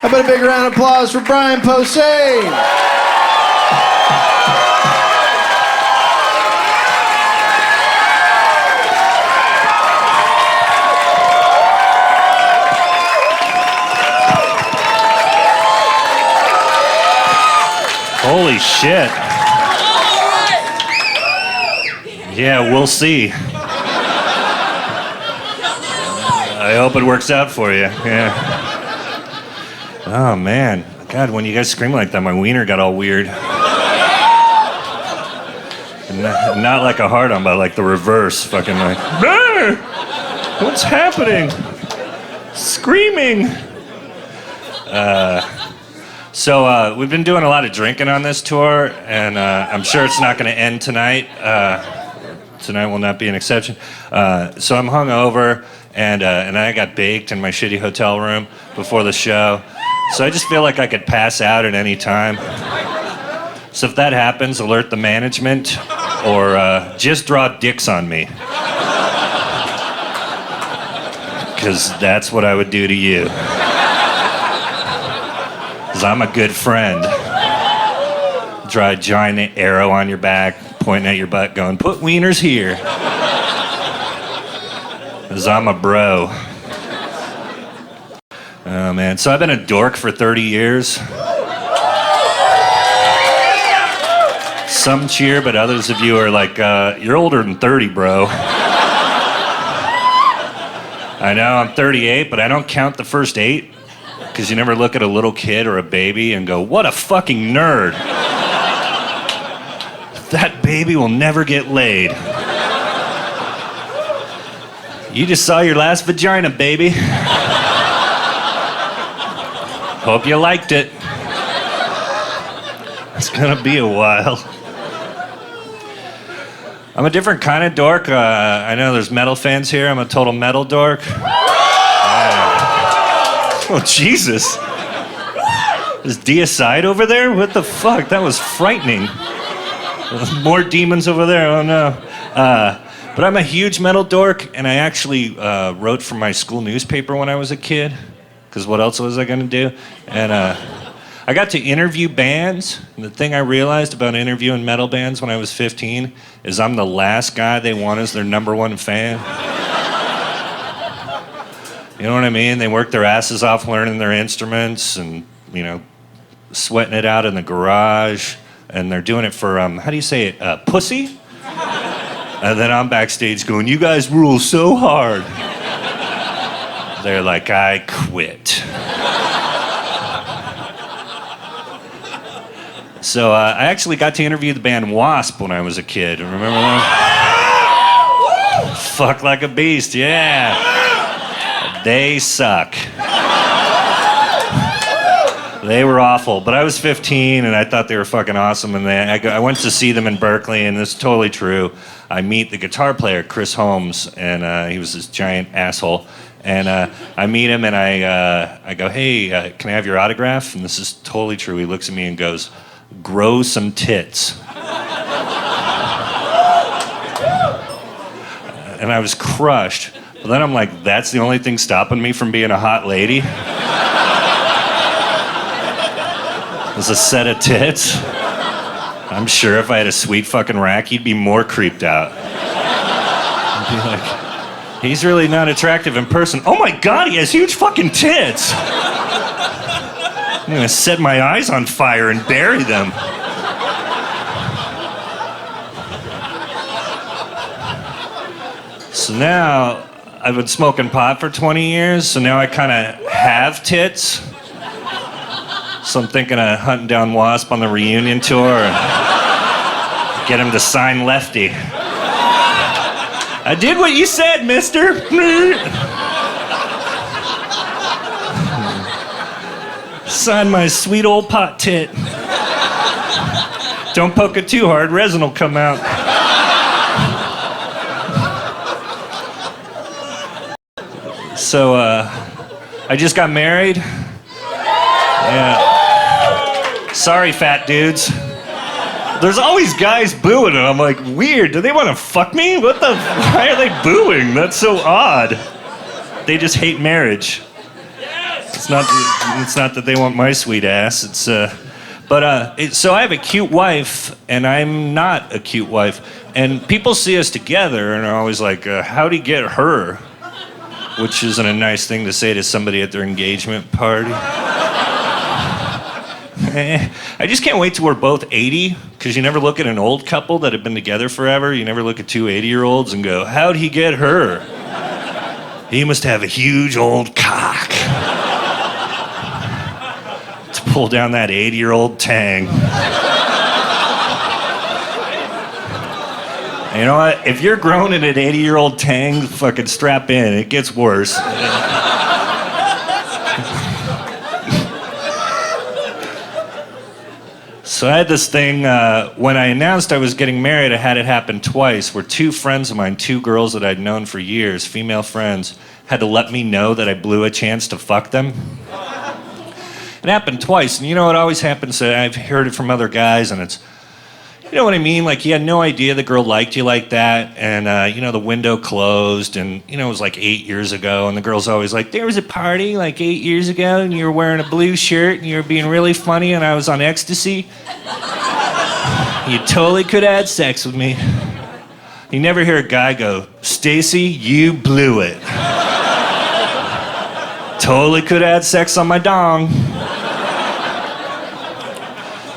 How about a big round of applause for Brian Posehn? Holy shit. Yeah, we'll see. I hope it works out for you. Yeah. Oh, man. God, when you guys scream like that, my wiener got all weird. Not like a hard-on, but like the reverse. Fucking like, "Brr! What's happening? Screaming." So we've been doing a lot of drinking on this tour, and I'm sure it's not going to end tonight. Tonight will not be an exception. So I'm hungover, and I got baked in my shitty hotel room before the show. So I just feel like I could pass out at any time. So if that happens, alert the management, or just draw dicks on me. Because that's what I would do to you. Because I'm a good friend. Draw a giant arrow on your back, pointing at your butt, going, "Put wieners here." Because I'm a bro. Oh, man. So I've been a dork for 30 years. Some cheer, but others of you are like, "You're older than 30, bro." I know, I'm 38, but I don't count the first 8. Because you never look at a little kid or a baby and go, "What a fucking nerd. That baby will never get laid." You just saw your last vagina, baby. Hope you liked it. It's gonna be a while. I'm a different kind of dork. I know there's metal fans here. I'm a total metal dork. Oh, Jesus. Is Deicide over there? What the fuck? That was frightening. More demons over there. Oh, no. But I'm a huge metal dork, and I actually wrote for my school newspaper when I was a kid, because what else was I going to do? And I got to interview bands, and the thing I realized about interviewing metal bands when I was 15 is I'm the last guy they want as their #1 fan. You know what I mean? They work their asses off learning their instruments and, you know, sweating it out in the garage. And they're doing it for, how do you say it, pussy? And then I'm backstage going, "You guys rule so hard." They're like, "I quit." So I actually got to interview the band Wasp when I was a kid. Remember that? Fuck like a beast, yeah. They suck. They were awful, but I was 15 and I thought they were fucking awesome. And I went to see them in Berkeley, and this is totally true. I meet the guitar player, Chris Holmes, and he was this giant asshole. And I meet him and I go, "Hey, can I have your autograph?" And this is totally true. He looks at me and goes, "Grow some tits." And I was crushed. But then I'm like, that's the only thing stopping me from being a hot lady? Is a set of tits? I'm sure if I had a sweet fucking rack, he'd be more creeped out. I'd be like, "He's really not attractive in person. Oh my God, he has huge fucking tits. I'm gonna set my eyes on fire and bury them." So now, I've been smoking pot for 20 years, so now I kind of have tits. So I'm thinking of hunting down Wasp on the reunion tour and get him to sign Lefty. "I did what you said, mister." Sign my sweet old pot tit. Don't poke it too hard, resin will come out. So, I just got married. Yeah. Sorry, fat dudes. There's always guys booing, and I'm like, weird. Do they want to fuck me? What the? Why are they booing? That's so odd. They just hate marriage. Yes. It's not that they want my sweet ass. So I have a cute wife, and I'm not a cute wife. And people see us together, and are always like, how'd he get her? Which isn't a nice thing to say to somebody at their engagement party. I just can't wait till we're both 80, because you never look at an old couple that have been together forever. You never look at two 80-year-olds and go, how'd he get her? He must have a huge old cock to pull down that 80-year-old tang. You know what? If you're groaning at 80-year-old tang, fucking strap in. It gets worse. So I had this thing, when I announced I was getting married, I had it happen twice, where two friends of mine, two girls that I'd known for years, female friends, had to let me know that I blew a chance to fuck them. It happened twice, and you know, it always happens, I've heard it from other guys, and it's, you know what I mean? Like, you had no idea the girl liked you like that, and, you know, the window closed, and, you know, it was like 8 years ago, and the girl's always like, there was a party like 8 years ago, and you were wearing a blue shirt, and you were being really funny, and I was on ecstasy. You totally could have had sex with me. You never hear a guy go, Stacy, you blew it. Totally could have had sex on my dong.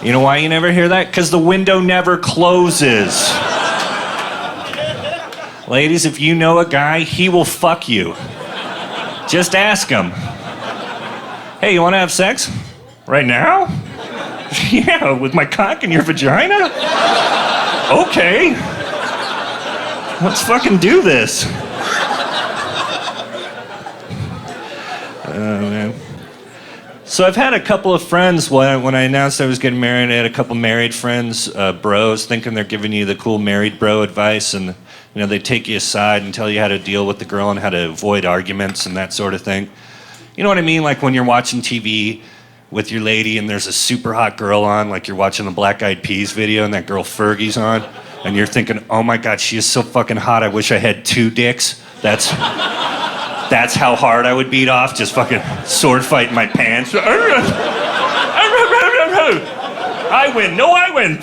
You know why you never hear that? Because the window never closes. Ladies, if you know a guy, he will fuck you. Just ask him. Hey, you want to have sex? Right now? Yeah, with my cock in your vagina? Okay. Let's fucking do this. Oh, man. So I've had a couple of friends, when I announced I was getting married, I had a couple married friends, bros, thinking they're giving you the cool married bro advice, and you know, they take you aside and tell you how to deal with the girl and how to avoid arguments and that sort of thing. You know what I mean? Like when you're watching TV with your lady and there's a super hot girl on, like you're watching the Black Eyed Peas video and that girl Fergie's on, and you're thinking, oh my God, she is so fucking hot, I wish I had two dicks. That's how hard I would beat off, just fucking sword fight in my pants. I win, no, I win.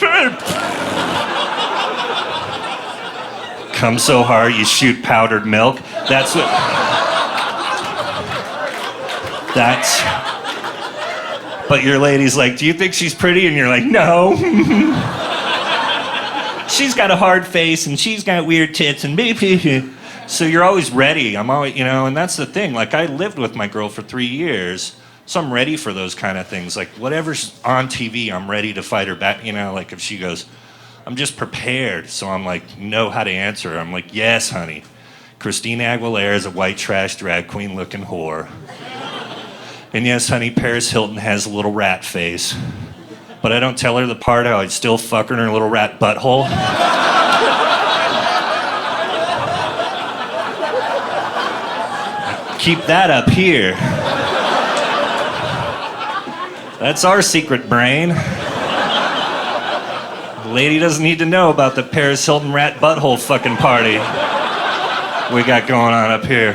Come so hard, you shoot powdered milk. But your lady's like, do you think she's pretty? And you're like, no. She's got a hard face and she's got weird tits and so you're always ready. I'm always, you know, and that's the thing. Like, I lived with my girl for 3 years, so I'm ready for those kind of things. Like, whatever's on TV, I'm ready to fight her back. You know, like if she goes, I'm just prepared. So I'm like, know how to answer her. I'm like, yes, honey. Christina Aguilera is a white trash drag queen looking whore. And yes, honey, Paris Hilton has a little rat face. But I don't tell her the part how I'd still fuck her in her little rat butthole. Keep that up here. That's our secret brain. The lady doesn't need to know about the Paris Hilton rat butthole fucking party we got going on up here.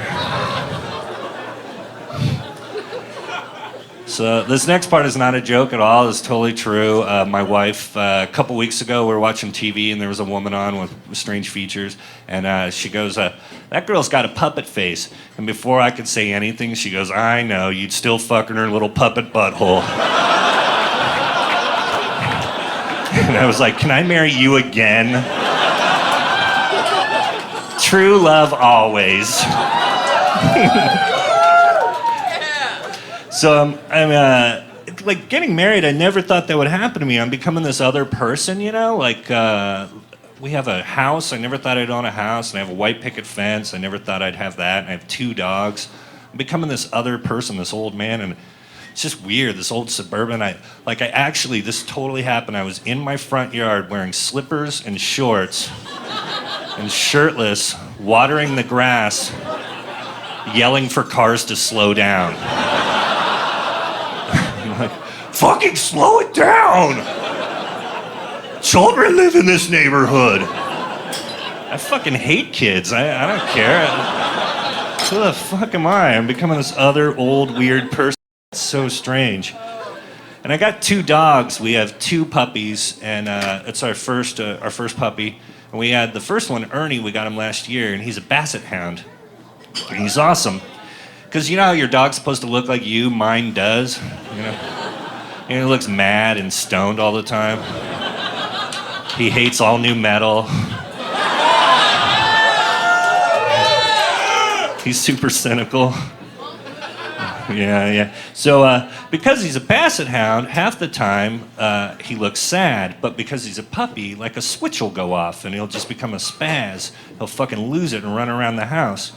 So this next part is not a joke at all. It's totally true. My wife, a couple weeks ago, we were watching TV and there was a woman on with strange features. And she goes, that girl's got a puppet face. And before I could say anything, she goes, I know, you'd still fuck in her little puppet butthole. And I was like, can I marry you again? True love always. So I'm like getting married, I never thought that would happen to me. I'm becoming this other person, you know? Like, we have a house. I never thought I'd own a house. And I have a white picket fence. I never thought I'd have that. And I have 2 dogs. I'm becoming this other person, this old man. And it's just weird, this old suburban. This totally happened. I was in my front yard wearing slippers and shorts and shirtless, watering the grass, yelling for cars to slow down. Like, fucking slow it down! Children live in this neighborhood. I fucking hate kids. I don't care. Who the fuck am I? I'm becoming this other old weird person. It's so strange. And I got 2 dogs. We have 2 puppies, and it's our first puppy. And we had the first one, Ernie. We got him last year, and he's a basset hound. And he's awesome, because you know how your dog's supposed to look like you. Mine does. You know, and he looks mad and stoned all the time. He hates all new metal. He's super cynical. Yeah. So because he's a basset hound, half the time he looks sad, but because he's a puppy, like a switch will go off and he'll just become a spaz. He'll fucking lose it and run around the house.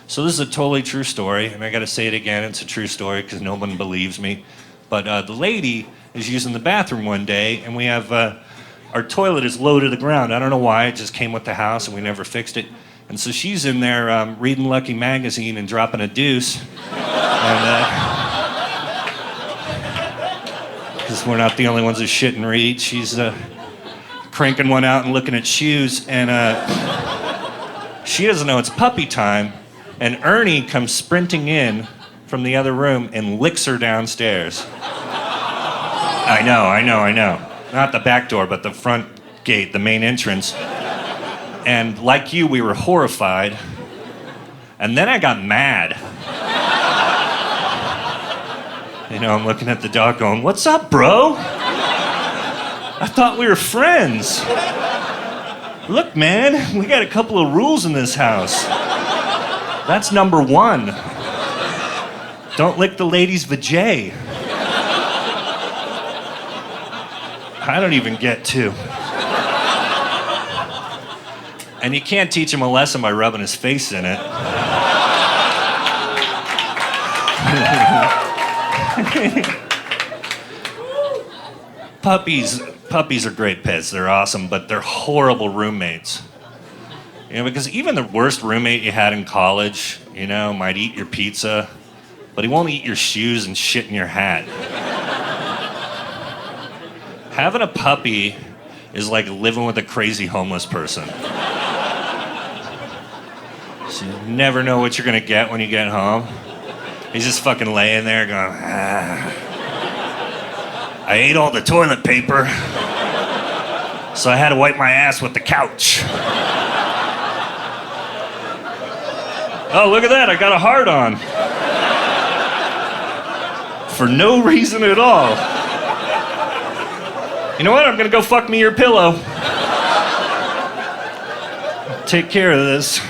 So this is a totally true story, and I gotta say it again, it's a true story because no one believes me. But the lady is using the bathroom one day, and we have, our toilet is low to the ground. I don't know why, it just came with the house and we never fixed it. And so she's in there reading Lucky Magazine and dropping a deuce. Because we're not the only ones who shit and read. She's cranking one out and looking at shoes, and she doesn't know it's puppy time, and Ernie comes sprinting in from the other room and licks her downstairs. I know. Not the back door, but the front gate, the main entrance. And like you, we were horrified. And then I got mad. You know, I'm looking at the dog going, "What's up, bro? I thought we were friends. Look, man, we got a couple of rules in this house. That's number 1. Don't lick the lady's vajay. I don't even get 2. And you can't teach him a lesson by rubbing his face in it." Puppies are great pets. They're awesome, but they're horrible roommates. You know, because even the worst roommate you had in college, you know, might eat your pizza, but he won't eat your shoes and shit in your hat. Having a puppy is like living with a crazy homeless person. So you never know what you're gonna get when you get home. He's just fucking laying there going, I ate all the toilet paper, so I had to wipe my ass with the couch. Oh, look at that, I got a heart on. For no reason at all. You know what, I'm gonna go fuck me your pillow. Take care of this.